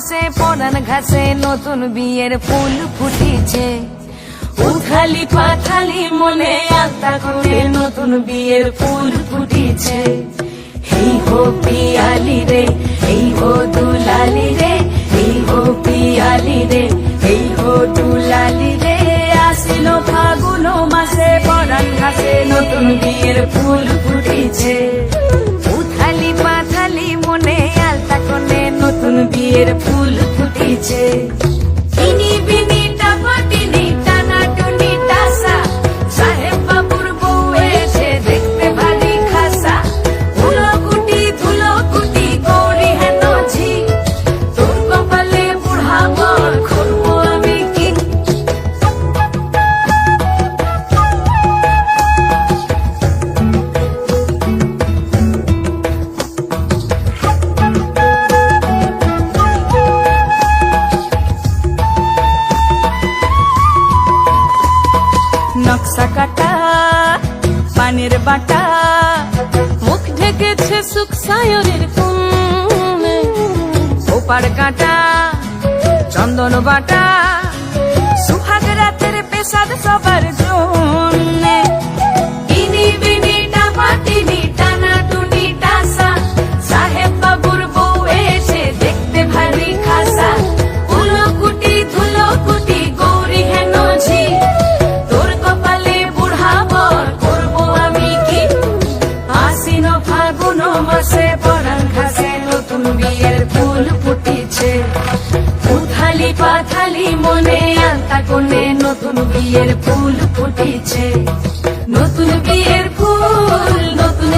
মাসে পরান ঘাসে নতুন বিয়ের ফুল ফুটিছে। উথালি পাথালি মনে আলতা করে নতুন বিয়ের ফুল ফুটিছে। এই হো পিয়ালি রে, এই হো দুলালি রে, এই হো পিয়ালি রে, এই হো দুলালি রে। আসিল ফাগুন মাসে পরান ঘাসে নতুন বিয়ের ফুল ফুটিছে। উথালি পাথালি মনে আলতা করে নতুন বিয়ের ফুল ফুটিছে। ইনি বিনি টাপাটিনি টানা টুনি টাসা, সাহেব বাবুর বউ এসে দেখতে ভারী খাসা। ধুলো কুটি গৌরী হেন ঝি, তোর কপালে বুড়া বর করবো আমি কি। নকশা কাটা পানির বাটা, মুখ ঢেকেছে সুখ সায়রের কোণে। ওপার কাটা চন্দন বাটা, সুহাগ রাতের পেশাদ সবার জন্যে। ইনি বিনি টাপাটিনি টানা টুনি টাসা, সাহেব বাবুর বউ এসে দেখতে ভারী খাসা। ধুলো কুটি গৌরী হেন ঝি, তোর কপালে বুড়া বর করবো আমি কি। আশ্বিন ফাগুন মাসে পরান ঘাসে নতুন বিয়ের ফুল ফুটিছে। উথালি পাথালি মনে আলতা কোণে নতুন বিয়ের ফুল ফুটিছে। নতুন বিয়ের ফুল নতুন